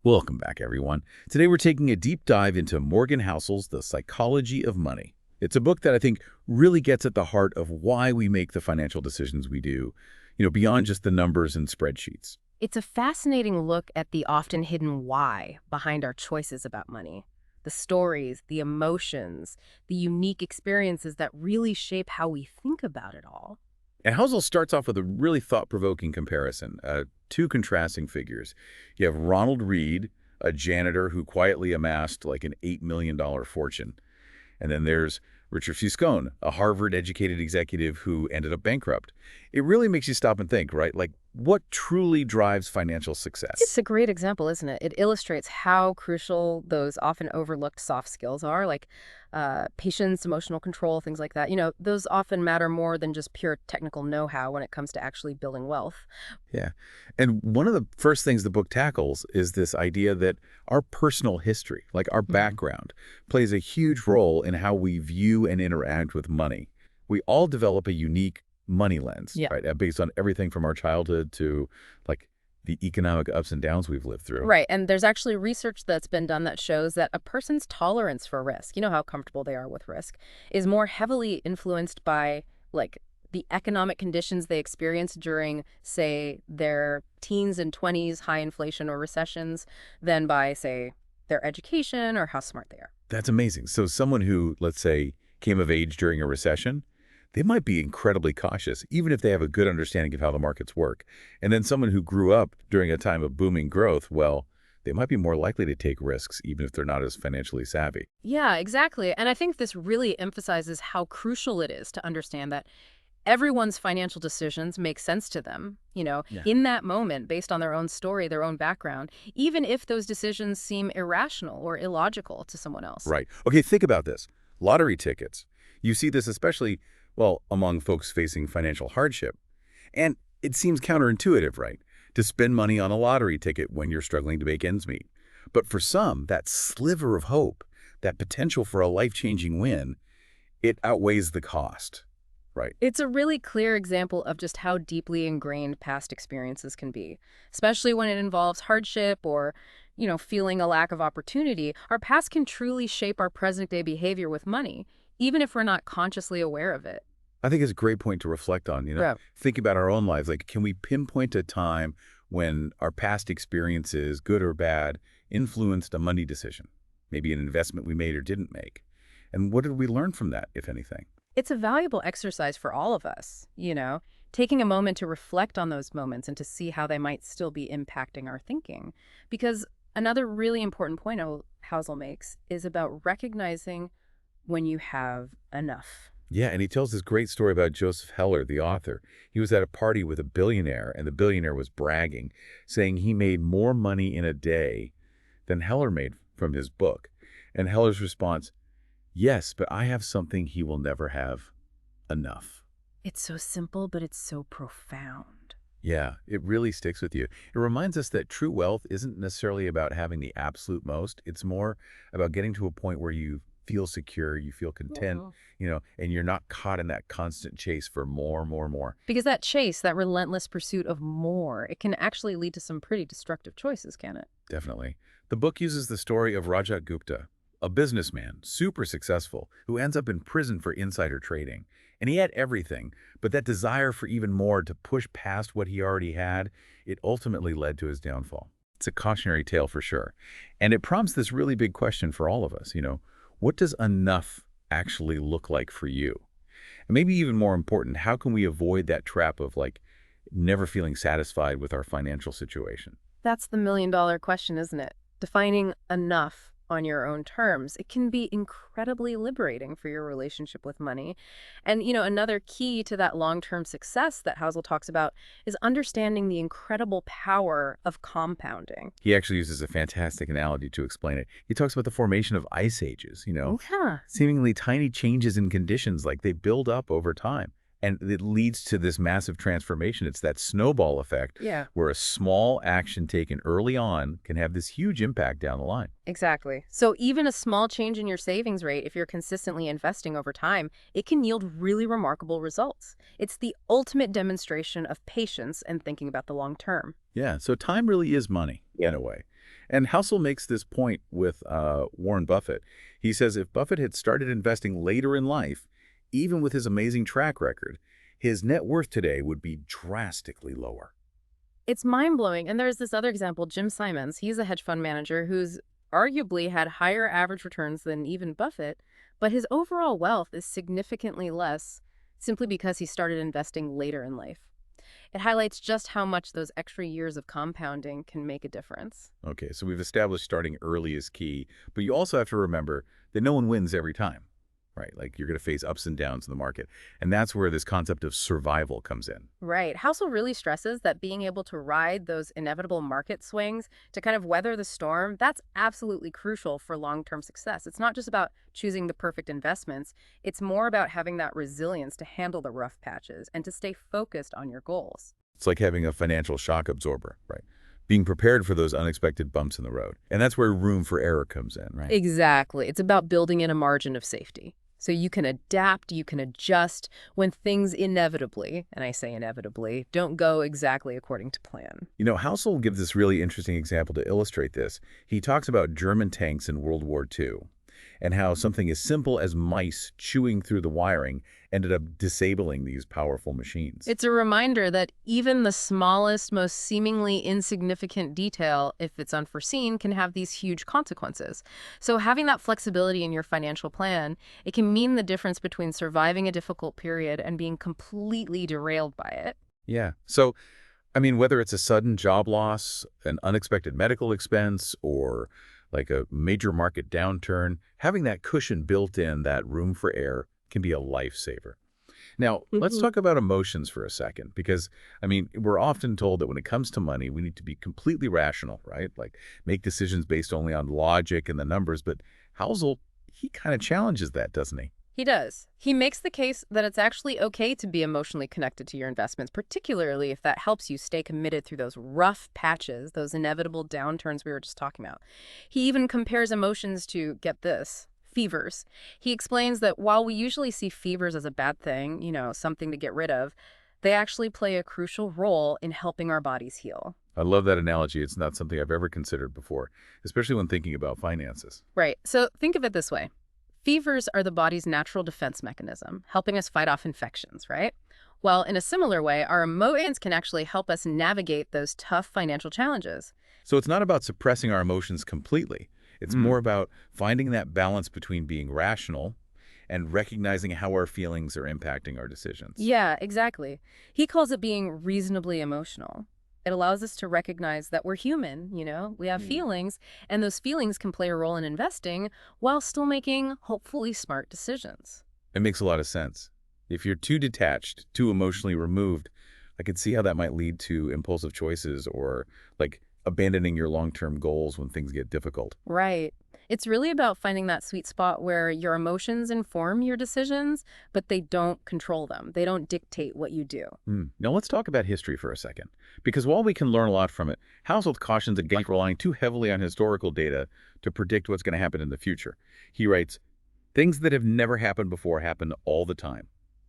Welcome back, everyone. Today we're taking a deep dive into Morgan Housel's The Psychology of Money. It's a book that I think really gets at the heart of why we make the financial decisions we do, beyond just the numbers and spreadsheets. It's a fascinating look at the often hidden why behind our choices about money. The stories, the emotions, the unique experiences that really shape how we think about it all. And Housel starts off with a really thought-provoking comparison, two contrasting figures. You have Ronald Reed, a janitor who quietly amassed like an $8 million fortune. And then there's Richard Fuscone, a Harvard-educated executive who ended up bankrupt. It really makes you stop and think, right? Like, what truly drives financial success? It's a great example, isn't it? It illustrates how crucial those often overlooked soft skills are, like patience, emotional control, things like that. Those often matter more than just pure technical know-how when it comes to actually building wealth. Yeah. And one of the first things the book tackles is this idea that our personal history, like our background, plays a huge role in how we view and interact with money. We all develop a unique money lens, Yeah. right? Based on everything from our childhood to like the economic ups and downs we've lived through. Right, and there's actually research that's been done that shows that a person's tolerance for risk, how comfortable they are with risk, is more heavily influenced by, like, the economic conditions they experience during, say, their teens and 20s, high inflation or recessions, than by, say, their education or how smart they are. That's amazing. So someone who, let's say, came of age during a recession, they might be incredibly cautious, even if they have a good understanding of how the markets work. And then someone who grew up during a time of booming growth, well, they might be more likely to take risks, even if they're not as financially savvy. Yeah, exactly. And I think this really emphasizes how crucial it is to understand that everyone's financial decisions make sense to them, Yeah. in that moment, based on their own story, their own background, even if those decisions seem irrational or illogical to someone else. Right. Okay, think about this. Lottery tickets. You see this especially, well, among folks facing financial hardship. And it seems counterintuitive, right? To spend money on a lottery ticket when you're struggling to make ends meet. But for some, that sliver of hope, that potential for a life-changing win, it outweighs the cost, right? It's a really clear example of just how deeply ingrained past experiences can be, especially when it involves hardship or, feeling a lack of opportunity. Our past can truly shape our present-day behavior with money, even if we're not consciously aware of it. I think it's a great point to reflect on, Yeah. Think about our own lives. Like, can we pinpoint a time when our past experiences, good or bad, influenced a money decision? Maybe an investment we made or didn't make. And what did we learn from that, if anything? It's a valuable exercise for all of us, taking a moment to reflect on those moments and to see how they might still be impacting our thinking. Because another really important point Housel makes is about recognizing when you have enough. Yeah, and he tells this great story about Joseph Heller, the author. He was at a party with a billionaire, and the billionaire was bragging, saying he made more money in a day than Heller made from his book. And Heller's response, yes, but I have something he will never have, enough. It's so simple, but it's so profound. Yeah, it really sticks with you. It reminds us that true wealth isn't necessarily about having the absolute most. It's more about getting to a point where you feel secure, you feel content, Mhm. and you're not caught in that constant chase for more, more, more. Because that chase, that relentless pursuit of more, it can actually lead to some pretty destructive choices, can it? Definitely. The book uses the story of Rajat Gupta, a businessman, super successful, who ends up in prison for insider trading. And he had everything, but that desire for even more to push past what he already had, it ultimately led to his downfall. It's a cautionary tale for sure. And it prompts this really big question for all of us, what does enough actually look like for you? And maybe even more important, how can we avoid that trap of like never feeling satisfied with our financial situation? That's the million-dollar question, isn't it? Defining enough on your own terms. It can be incredibly liberating for your relationship with money. And, another key to that long-term success that Housel talks about is understanding the incredible power of compounding. He actually uses a fantastic analogy to explain it. He talks about the formation of ice ages, Yeah. seemingly tiny changes in conditions like they build up over time. And it leads to this massive transformation. It's that snowball effect Yeah, where a small action taken early on can have this huge impact down the line. exactly. So even a small change in your savings rate, if you're consistently investing over time, it can yield really remarkable results. It's the ultimate demonstration of patience and thinking about the long term. Yeah, so time really is money in a way. And Housel makes this point with Warren Buffett. He says if Buffett had started investing later in life, even with his amazing track record, his net worth today would be drastically lower. It's mind-blowing. And there's this other example, Jim Simons. He's a hedge fund manager who's arguably had higher average returns than even Buffett, but his overall wealth is significantly less simply because he started investing later in life. It highlights just how much those extra years of compounding can make a difference. Okay, so we've established starting early is key, but you also have to remember that no one wins every time, right? Like you're going to face ups and downs in the market. And that's where this concept of survival comes in. Right. Housel really stresses that being able to ride those inevitable market swings to kind of weather the storm, that's absolutely crucial for long-term success. It's not just about choosing the perfect investments. It's more about having that resilience to handle the rough patches and to stay focused on your goals. It's like having a financial shock absorber, right? Being prepared for those unexpected bumps in the road. And that's where room for error comes in, right? Exactly. It's about building in a margin of safety. So you can adapt, you can adjust when things inevitably, and I say inevitably, don't go exactly according to plan. You know, Housel gives this really interesting example to illustrate this. He talks about German tanks in World War II and how something as simple as mice chewing through the wiring ended up disabling these powerful machines. It's a reminder that even the smallest, most seemingly insignificant detail, if it's unforeseen, can have these huge consequences. So having that flexibility in your financial plan, it can mean the difference between surviving a difficult period and being completely derailed by it. Yeah. So, I mean, whether it's a sudden job loss, an unexpected medical expense, or like a major market downturn, having that cushion built in, that room for error, can be a lifesaver. Now, let's talk about emotions for a second, because, I mean, we're often told that when it comes to money, we need to be completely rational, right? Like make decisions based only on logic and the numbers. But Housel, he kind of challenges that, doesn't he? He does. He makes the case that it's actually okay to be emotionally connected to your investments, particularly if that helps you stay committed through those rough patches, those inevitable downturns we were just talking about. He even compares emotions to, get this, fevers. He explains that while we usually see fevers as a bad thing, something to get rid of, they actually play a crucial role in helping our bodies heal. I love that analogy. It's not something I've ever considered before, especially when thinking about finances. Right. So think of it this way. Fevers are the body's natural defense mechanism, helping us fight off infections, right? Well, in a similar way, our emotions can actually help us navigate those tough financial challenges. So it's not about suppressing our emotions completely. It's more about finding that balance between being rational and recognizing how our feelings are impacting our decisions. Yeah, exactly. He calls it being reasonably emotional. It allows us to recognize that we're human, we have feelings, and those feelings can play a role in investing while still making, hopefully, smart decisions. It makes a lot of sense. If you're too detached, too emotionally removed, I could see how that might lead to impulsive choices or like abandoning your long-term goals when things get difficult. Right. It's really about finding that sweet spot where your emotions inform your decisions, but they don't control them. They don't dictate what you do. Now let's talk about history for a second, because while we can learn a lot from it, Housel cautions against relying too heavily on historical data to predict what's going to happen in the future. He writes, things that have never happened before happen all the time.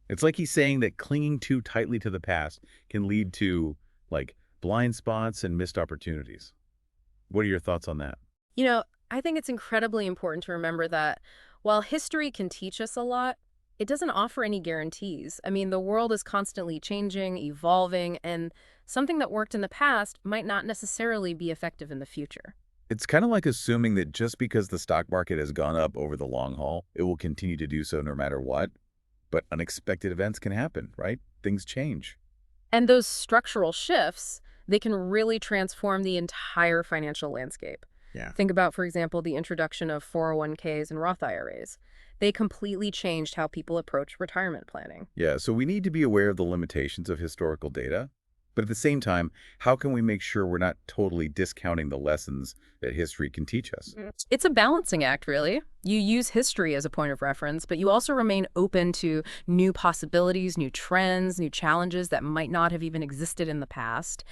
It's like he's saying that clinging too tightly to the past can lead to, like, blind spots and missed opportunities. What are your thoughts on that? I think it's incredibly important to remember that while history can teach us a lot, it doesn't offer any guarantees. I mean, the world is constantly changing, evolving, and something that worked in the past might not necessarily be effective in the future. It's kind of like assuming that just because the stock market has gone up over the long haul, it will continue to do so no matter what. But unexpected events can happen, right? Things change. And those structural shifts, they can really transform the entire financial landscape. Yeah. Think about, for example, the introduction of 401ks and Roth IRAs. They completely changed how people approach retirement planning. Yeah, so we need to be aware of the limitations of historical data, but at the same time, how can we make sure we're not totally discounting the lessons that history can teach us? It's a balancing act, really. You use history as a point of reference, but you also remain open to new possibilities, new trends, new challenges that might not have even existed in the past.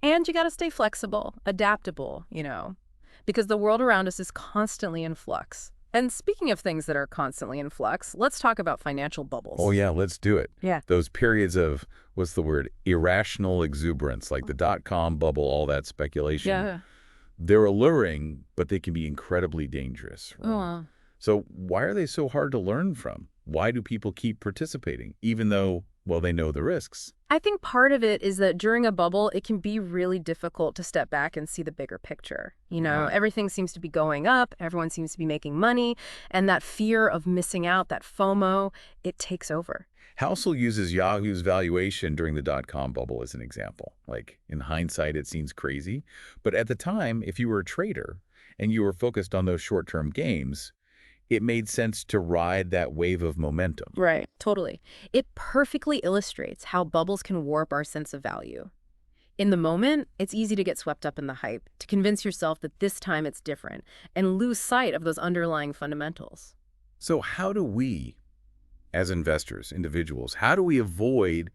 And you got to stay flexible, adaptable, because the world around us is constantly in flux. And speaking of things that are constantly in flux, let's talk about financial bubbles. Oh yeah, let's do it. Yeah. Those periods of, what's the word, irrational exuberance, like the dot-com bubble, all that speculation. Yeah. They're alluring, but they can be incredibly dangerous, right? Oh, So why are they so hard to learn from? Why do people keep participating, even though, well, they know the risks? I think part of it is that during a bubble, it can be really difficult to step back and see the bigger picture. Everything seems to be going up, everyone seems to be making money, and that fear of missing out, that FOMO, it takes over. Housel uses Yahoo's valuation during the dot-com bubble as an example. Like, in hindsight, it seems crazy. But at the time, if you were a trader and you were focused on those short-term gains, it made sense to ride that wave of momentum. Right. Totally. It perfectly illustrates how bubbles can warp our sense of value. In the moment, it's easy to get swept up in the hype, to convince yourself that this time it's different, and lose sight of those underlying fundamentals. So how do we, as investors, individuals, how do we avoid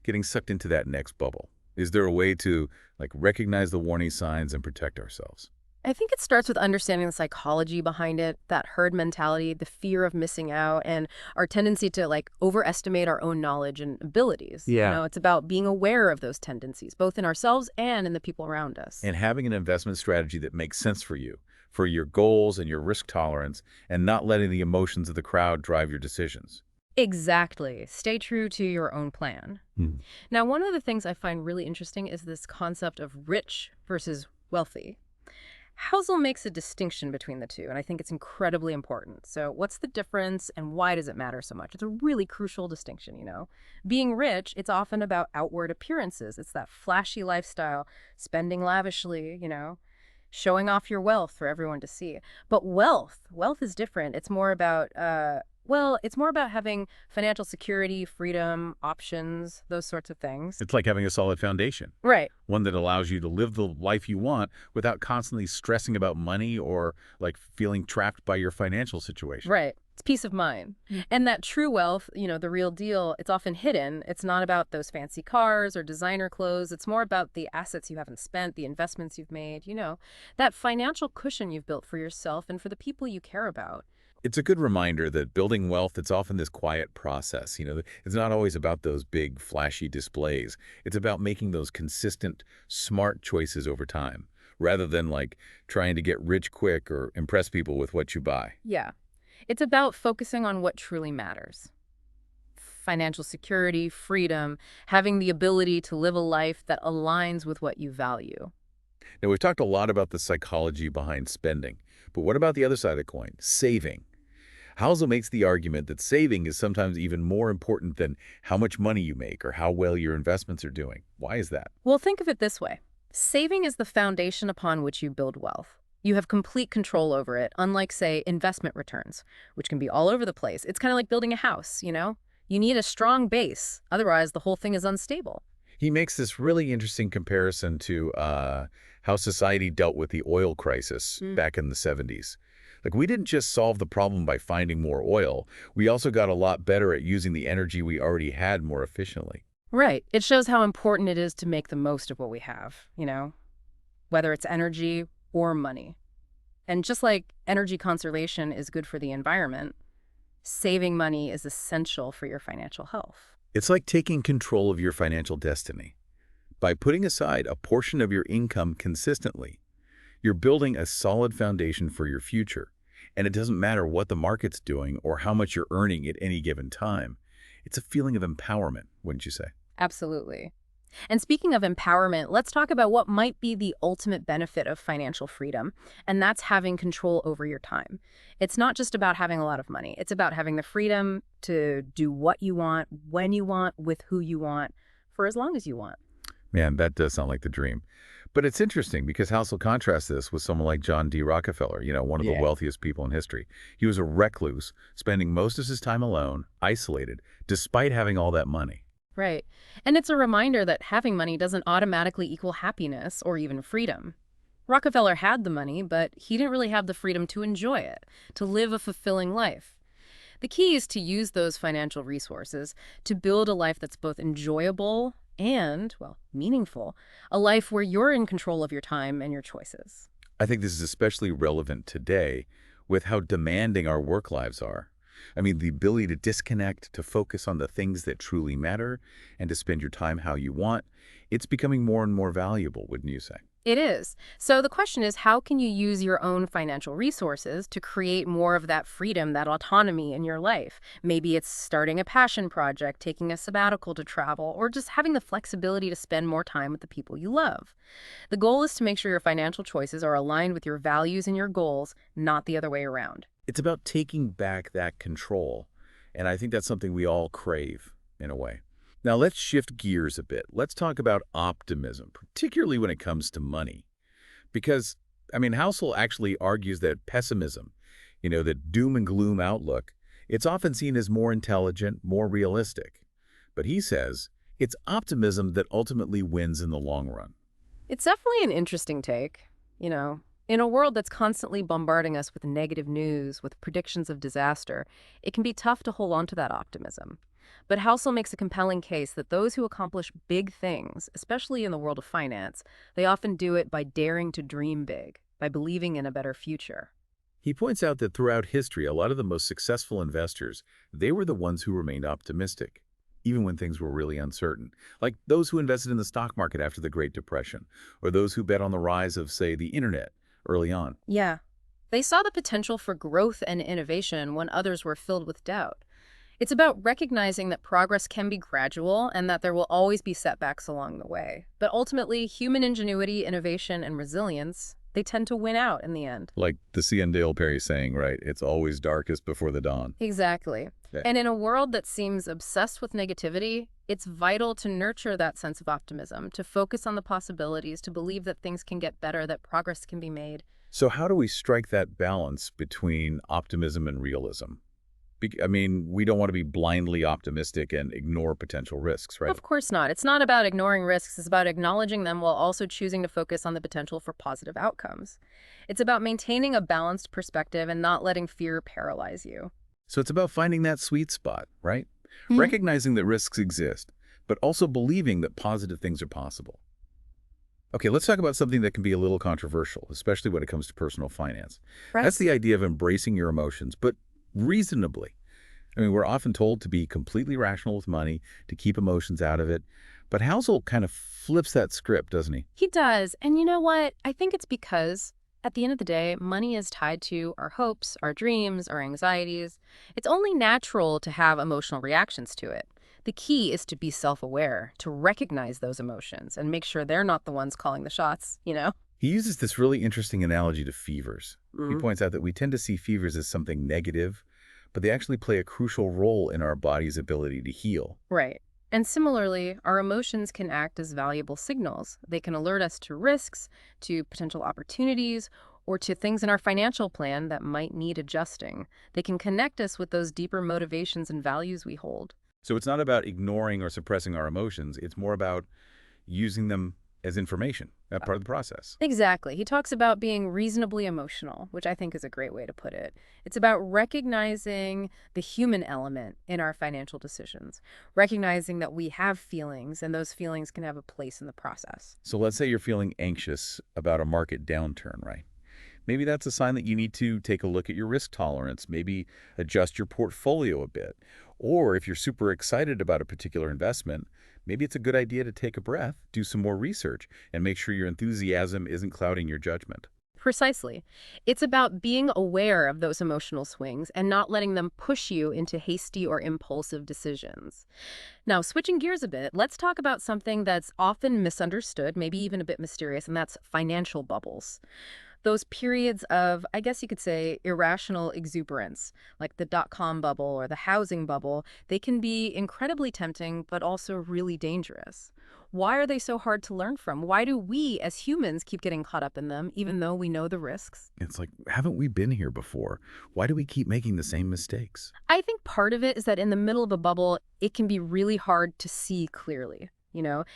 getting sucked into that next bubble? Is there a way to recognize the warning signs and protect ourselves? I think it starts with understanding the psychology behind it, that herd mentality, the fear of missing out, and our tendency to overestimate our own knowledge and abilities. Yeah. It's about being aware of those tendencies, both in ourselves and in the people around us. And having an investment strategy that makes sense for you, for your goals and your risk tolerance, and not letting the emotions of the crowd drive your decisions. Exactly. Stay true to your own plan. Hmm. Now, one of the things I find really interesting is this concept of rich versus wealthy. Housel makes a distinction between the two, and I think it's incredibly important. So what's the difference and why does it matter so much? It's a really crucial distinction. Being rich, it's often about outward appearances. It's that flashy lifestyle, spending lavishly, showing off your wealth for everyone to see. But wealth is different. It's more about it's more about having financial security, freedom, options, those sorts of things. It's like having a solid foundation, Right. one that allows you to live the life you want without constantly stressing about money or feeling trapped by your financial situation. Right. It's peace of mind. And that true wealth, the real deal, it's often hidden. It's not about those fancy cars or designer clothes. It's more about the assets you haven't spent, the investments you've made, that financial cushion you've built for yourself and for the people you care about. It's a good reminder that building wealth, it's often this quiet process. It's not always about those big, flashy displays. It's about making those consistent, smart choices over time, rather than trying to get rich quick or impress people with what you buy. Yeah. It's about focusing on what truly matters. Financial security, freedom, having the ability to live a life that aligns with what you value. Now, we've talked a lot about the psychology behind spending, but what about the other side of the coin, saving? Housel makes the argument that saving is sometimes even more important than how much money you make or how well your investments are doing. Why is that? Well, think of it this way. Saving is the foundation upon which you build wealth. You have complete control over it, unlike, say, investment returns, which can be all over the place. It's kind of like building a house. You need a strong base, otherwise the whole thing is unstable. He makes this really interesting comparison to how society dealt with the oil crisis back in the 70s. We didn't just solve the problem by finding more oil. We also got a lot better at using the energy we already had more efficiently. Right. It shows how important it is to make the most of what we have, whether it's energy or money. And just like energy conservation is good for the environment, saving money is essential for your financial health. It's like taking control of your financial destiny. By putting aside a portion of your income consistently, you're building a solid foundation for your future. And it doesn't matter what the market's doing or how much you're earning at any given time. It's a feeling of empowerment, wouldn't you say? Absolutely. And speaking of empowerment, let's talk about what might be the ultimate benefit of financial freedom, and that's having control over your time. It's not just about having a lot of money. It's about having the freedom to do what you want, when you want, with who you want, for as long as you want. Man, that does sound like the dream. But it's interesting because Housel contrasts this with someone like John D. Rockefeller, one of the wealthiest people in history. He was a recluse, spending most of his time alone, isolated, despite having all that money. Right. And it's a reminder that having money doesn't automatically equal happiness or even freedom. Rockefeller had the money, but he didn't really have the freedom to enjoy it, to live a fulfilling life. The key is to use those financial resources to build a life that's both enjoyable and, meaningful, a life where you're in control of your time and your choices. I think this is especially relevant today with how demanding our work lives are. I mean, the ability to disconnect, to focus on the things that truly matter, and to spend your time how you want, it's becoming more and more valuable, wouldn't you say? It is. So the question is, how can you use your own financial resources to create more of that freedom, that autonomy in your life? Maybe it's starting a passion project, taking a sabbatical to travel, or just having the flexibility to spend more time with the people you love. The goal is to make sure your financial choices are aligned with your values and your goals, not the other way around. It's about taking back that control, and I think that's something we all crave in a way. Now let's shift gears a bit. Let's talk about optimism, particularly when it comes to money. Because, I mean, Housel actually argues that pessimism, the doom and gloom outlook, it's often seen as more intelligent, more realistic. But he says it's optimism that ultimately wins in the long run. It's definitely an interesting take. You know, in a world that's constantly bombarding us with negative news, with predictions of disaster, it can be tough to hold on to that optimism. But Housel makes a compelling case that those who accomplish big things, especially in the world of finance, they often do it by daring to dream big, by believing in a better future. He points out that throughout history, a lot of the most successful investors, they were the ones who remained optimistic, even when things were really uncertain, like those who invested in the stock market after the Great Depression, or those who bet on the rise of, say, the internet early on. Yeah. They saw the potential for growth and innovation when others were filled with doubt. It's about recognizing that progress can be gradual and that there will always be setbacks along the way. But ultimately, human ingenuity, innovation, and resilience, they tend to win out in the end. Like the C.N. Dale Perry saying, right? It's always darkest before the dawn. Exactly. Yeah. And in a world that seems obsessed with negativity, it's vital to nurture that sense of optimism, to focus on the possibilities, to believe that things can get better, that progress can be made. So how do we strike that balance between optimism and realism? I mean, we don't want to be blindly optimistic and ignore potential risks, right? Of course not. It's not about ignoring risks. It's about acknowledging them while also choosing to focus on the potential for positive outcomes. It's about maintaining a balanced perspective and not letting fear paralyze you. So it's about finding that sweet spot, right? Mhm. Recognizing that risks exist, but also believing that positive things are possible. Okay, let's talk about something that can be a little controversial, especially when it comes to personal finance. Right. That's the idea of embracing your emotions, but reasonably. I mean, we're often told to be completely rational with money, to keep emotions out of it. But Housel kind of flips that script, doesn't he? He does. And you know what? I think it's because at the end of the day, money is tied to our hopes, our dreams, our anxieties. It's only natural to have emotional reactions to it. The key is to be self-aware, to recognize those emotions and make sure they're not the ones calling the shots? He uses this really interesting analogy to fevers. He Mhm. points out that we tend to see fevers as something negative, but they actually play a crucial role in our body's ability to heal. Right. And similarly, our emotions can act as valuable signals. They can alert us to risks, to potential opportunities, or to things in our financial plan that might need adjusting. They can connect us with those deeper motivations and values we hold. So it's not about ignoring or suppressing our emotions. It's more about using them as information, that part of the process. Exactly. He talks about being reasonably emotional, which I think is a great way to put it. It's about recognizing the human element in our financial decisions, recognizing that we have feelings and those feelings can have a place in the process. So let's say you're feeling anxious about a market downturn, right? Maybe that's a sign that you need to take a look at your risk tolerance, maybe adjust your portfolio a bit. Or if you're super excited about a particular investment, maybe it's a good idea to take a breath, do some more research, and make sure your enthusiasm isn't clouding your judgment. Precisely. It's about being aware of those emotional swings and not letting them push you into hasty or impulsive decisions. Now, switching gears a bit, let's talk about something that's often misunderstood, maybe even a bit mysterious, and that's financial bubbles. Those periods of, I guess you could say, irrational exuberance, like the dot-com bubble or the housing bubble, they can be incredibly tempting, but also really dangerous. Why are they so hard to learn from? Why do we, as humans, keep getting caught up in them, even though we know the risks? It's like, haven't we been here before? Why do we keep making the same mistakes? I think part of it is that in the middle of a bubble, it can be really hard to see clearly.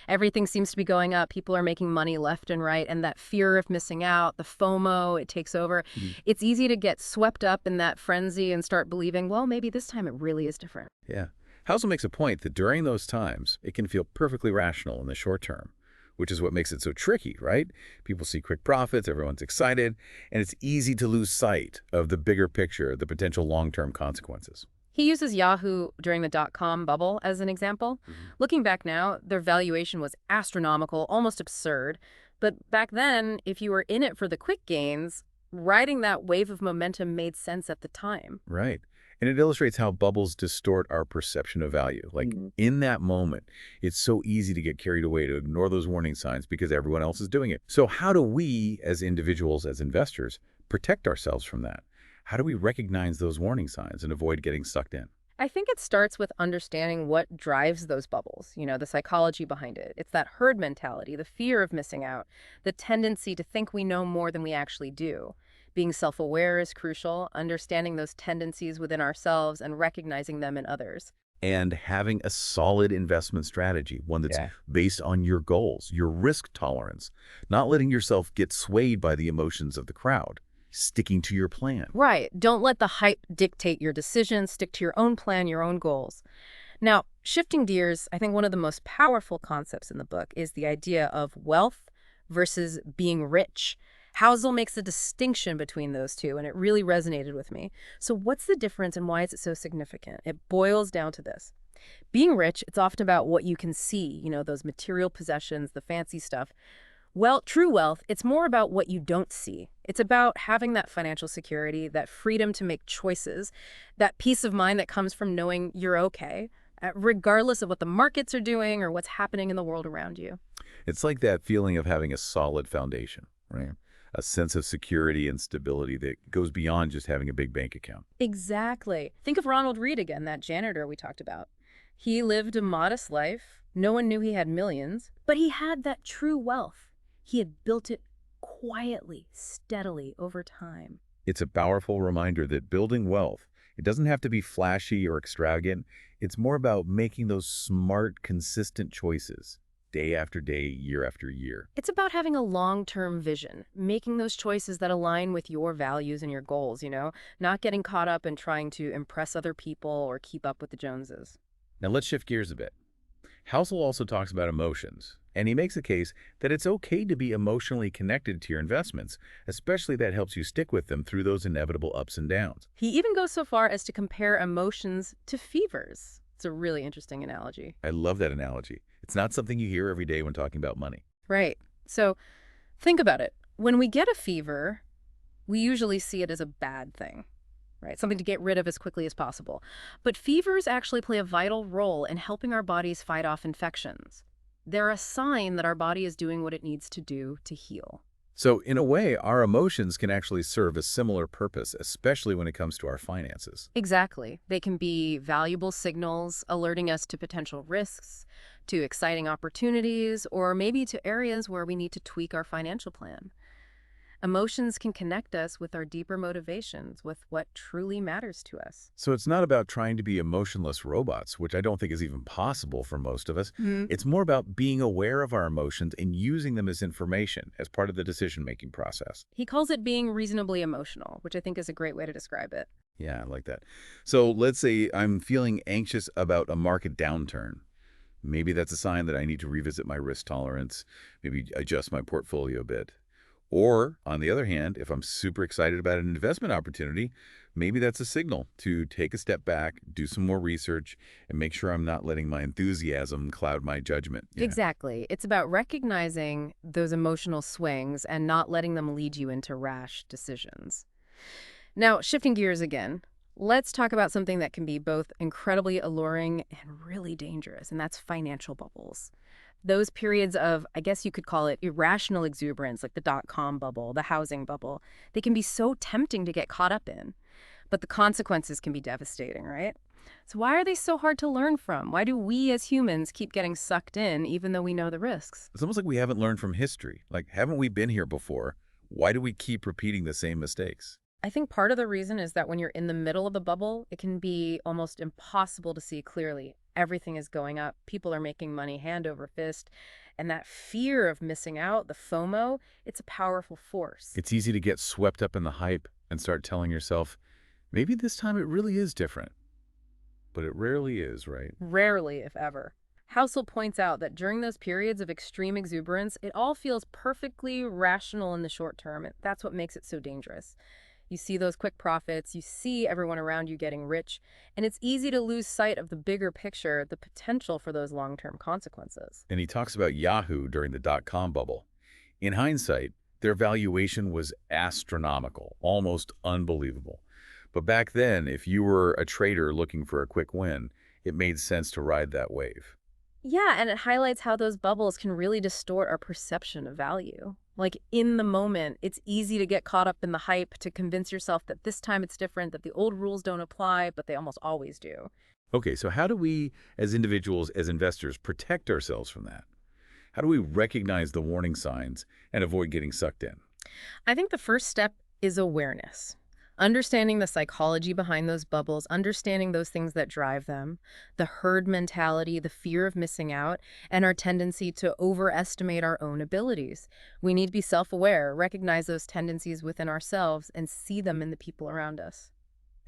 Everything seems to be going up. People are making money left and right. And that fear of missing out, the FOMO, it takes over. Mhm. It's easy to get swept up in that frenzy and start believing, well, maybe this time it really is different. Yeah. Housel makes a point that during those times, it can feel perfectly rational in the short term, which is what makes it so tricky, right? People see quick profits, everyone's excited, and it's easy to lose sight of the bigger picture, the potential long-term consequences. He uses Yahoo during the dot-com bubble as an example. Mhm. Looking back now, their valuation was astronomical, almost absurd. But back then, if you were in it for the quick gains, riding that wave of momentum made sense at the time. Right. And it illustrates how bubbles distort our perception of value. Like Mhm. in that moment, it's so easy to get carried away, to ignore those warning signs because everyone else is doing it. So how do we, as individuals, as investors, protect ourselves from that? How do we recognize those warning signs and avoid getting sucked in? I think it starts with understanding what drives those bubbles, the psychology behind it. It's that herd mentality, the fear of missing out, the tendency to think we know more than we actually do. Being self-aware is crucial, understanding those tendencies within ourselves and recognizing them in others. And having a solid investment strategy, one that's Yeah. based on your goals, your risk tolerance, not letting yourself get swayed by the emotions of the crowd, sticking to your plan. Right. Don't let the hype dictate your decisions. Stick to your own plan, your own goals. Now, shifting gears, I think one of the most powerful concepts in the book is the idea of wealth versus being rich. Housel makes a distinction between those two, and it really resonated with me. So what's the difference and why is it so significant? It boils down to this. Being rich, it's often about what you can see, those material possessions, the fancy stuff. Well, true wealth, it's more about what you don't see. It's about having that financial security, that freedom to make choices, that peace of mind that comes from knowing you're okay, regardless of what the markets are doing or what's happening in the world around you. It's like that feeling of having a solid foundation, right? A sense of security and stability that goes beyond just having a big bank account. Exactly. Think of Ronald Reed again, that janitor we talked about. He lived a modest life. No one knew he had millions, but he had that true wealth. He had built it quietly, steadily over time. It's a powerful reminder that building wealth, it doesn't have to be flashy or extravagant. It's more about making those smart, consistent choices day after day, year after year. It's about having a long-term vision, making those choices that align with your values and your goals, not getting caught up in trying to impress other people or keep up with the Joneses. Now let's shift gears a bit. Housel also talks about emotions, and he makes a case that it's okay to be emotionally connected to your investments, especially that helps you stick with them through those inevitable ups and downs. He even goes so far as to compare emotions to fevers. It's a really interesting analogy. I love that analogy. It's not something you hear every day when talking about money. Right. So think about it. When we get a fever, we usually see it as a bad thing, right? Something to get rid of as quickly as possible. But fevers actually play a vital role in helping our bodies fight off infections. They're a sign that our body is doing what it needs to do to heal. So in a way, our emotions can actually serve a similar purpose, especially when it comes to our finances. Exactly. They can be valuable signals alerting us to potential risks, to exciting opportunities, or maybe to areas where we need to tweak our financial plan. Emotions can connect us with our deeper motivations, with what truly matters to us. So it's not about trying to be emotionless robots, which I don't think is even possible for most of us. It's more about being aware of our emotions and using them as information as part of the decision-making process. He calls it being reasonably emotional, which I think is a great way to describe it. Yeah, I like that. So let's say I'm feeling anxious about a market downturn. Maybe that's a sign that I need to revisit my risk tolerance, maybe adjust my portfolio a bit. Or, on the other hand, if I'm super excited about an investment opportunity, maybe that's a signal to take a step back, do some more research, and make sure I'm not letting my enthusiasm cloud my judgment. Yeah. Exactly. It's about recognizing those emotional swings and not letting them lead you into rash decisions. Now, shifting gears again, let's talk about something that can be both incredibly alluring and really dangerous, and that's financial bubbles. Those periods of, I guess you could call it irrational exuberance, like the dot-com bubble, the housing bubble, they can be so tempting to get caught up in. But the consequences can be devastating, right? So why are they so hard to learn from? Why do we as humans keep getting sucked in even though we know the risks? It's almost like we haven't learned from history. Like, haven't we been here before? Why do we keep repeating the same mistakes? I think part of the reason is that when you're in the middle of the bubble, it can be almost impossible to see clearly. Everything is going up. People are making money hand over fist. And that fear of missing out, the FOMO, it's a powerful force. It's easy to get swept up in the hype and start telling yourself, maybe this time it really is different. But it rarely is, right? Rarely, if ever. Housel points out that during those periods of extreme exuberance, it all feels perfectly rational in the short term. And that's what makes it so dangerous. You see those quick profits, you see everyone around you getting rich, and it's easy to lose sight of the bigger picture, the potential for those long-term consequences. And he talks about Yahoo during the dot-com bubble. In hindsight, their valuation was astronomical, almost unbelievable. But back then, if you were a trader looking for a quick win, it made sense to ride that wave. Yeah, and it highlights how those bubbles can really distort our perception of value. Like in the moment, it's easy to get caught up in the hype to convince yourself that this time it's different, that the old rules don't apply, but they almost always do. Okay, so how do we, as individuals, as investors, protect ourselves from that? How do we recognize the warning signs and avoid getting sucked in? I think the first step is awareness. Understanding the psychology behind those bubbles, understanding those things that drive them, the herd mentality, the fear of missing out, and our tendency to overestimate our own abilities. We need to be self-aware, recognize those tendencies within ourselves, and see them in the people around us.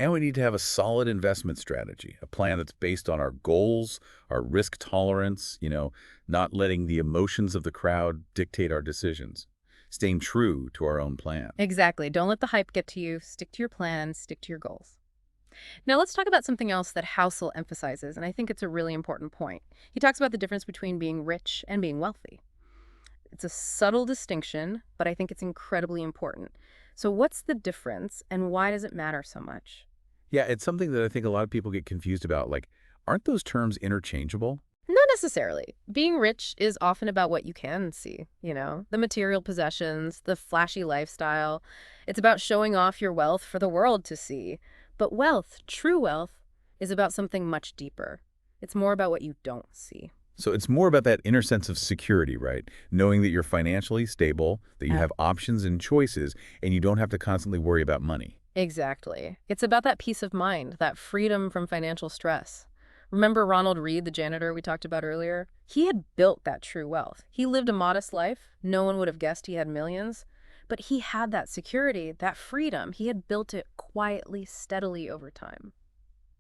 And we need to have a solid investment strategy, a plan that's based on our goals, our risk tolerance, not letting the emotions of the crowd dictate our decisions, staying true to our own plan. Exactly. Don't let the hype get to you. Stick to your plan, stick to your goals. Now, let's talk about something else that Housel emphasizes, and I think it's a really important point. He talks about the difference between being rich and being wealthy. It's a subtle distinction, but I think it's incredibly important. So, what's the difference, and why does it matter so much? Yeah, it's something that I think a lot of people get confused about. Like, aren't those terms interchangeable? Not necessarily. Being rich is often about what you can see, the material possessions, the flashy lifestyle. It's about showing off your wealth for the world to see. But wealth, true wealth, is about something much deeper. It's more about what you don't see. So it's more about that inner sense of security, right? Knowing that you're financially stable, that you Yeah. have options and choices, and you don't have to constantly worry about money. Exactly. It's about that peace of mind, that freedom from financial stress. Remember Ronald Reed, the janitor we talked about earlier? He had built that true wealth. He lived a modest life. No one would have guessed he had millions. But he had that security, that freedom. He had built it quietly, steadily over time.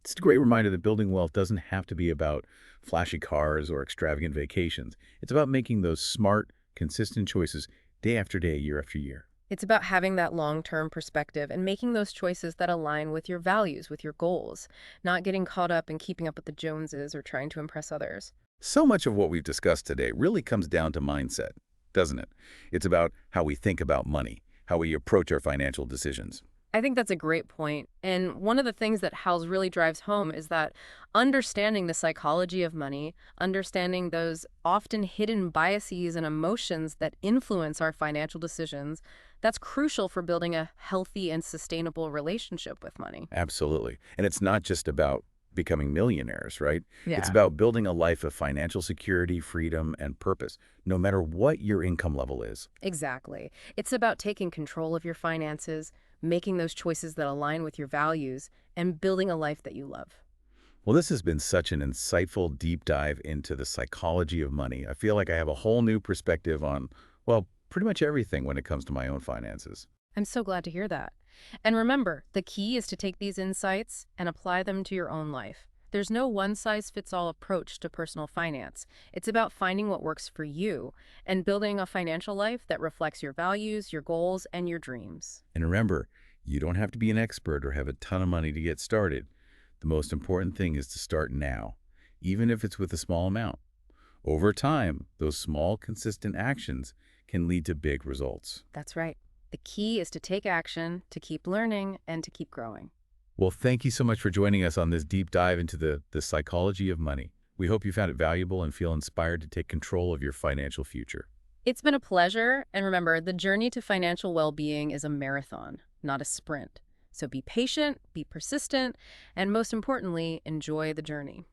It's a great reminder that building wealth doesn't have to be about flashy cars or extravagant vacations. It's about making those smart, consistent choices day after day, year after year. It's about having that long-term perspective and making those choices that align with your values, with your goals, not getting caught up in keeping up with the Joneses or trying to impress others. So much of what we've discussed today really comes down to mindset, doesn't it? It's about how we think about money, how we approach our financial decisions. I think that's a great point. And one of the things that Howells really drives home is that understanding the psychology of money, understanding those often hidden biases and emotions that influence our financial decisions, that's crucial for building a healthy and sustainable relationship with money. Absolutely. And it's not just about becoming millionaires, right? It's Yeah. about building a life of financial security, freedom, and purpose, no matter what your income level is. Exactly. It's about taking control of your finances, making those choices that align with your values, and building a life that you love. Well, this has been such an insightful deep dive into the psychology of money. I feel like I have a whole new perspective on, well, pretty much everything when it comes to my own finances. I'm so glad to hear that. And remember, the key is to take these insights and apply them to your own life. There's no one-size-fits-all approach to personal finance. It's about finding what works for you and building a financial life that reflects your values, your goals, and your dreams. And remember, you don't have to be an expert or have a ton of money to get started. The most important thing is to start now, even if it's with a small amount. Over time, those small, consistent actions can lead to big results. That's right. The key is to take action, to keep learning, and to keep growing. Well, thank you so much for joining us on this deep dive into the psychology of money. We hope you found it valuable and feel inspired to take control of your financial future. It's been a pleasure, and remember, the journey to financial well-being is a marathon, not a sprint. So be patient, be persistent, and most importantly, enjoy the journey.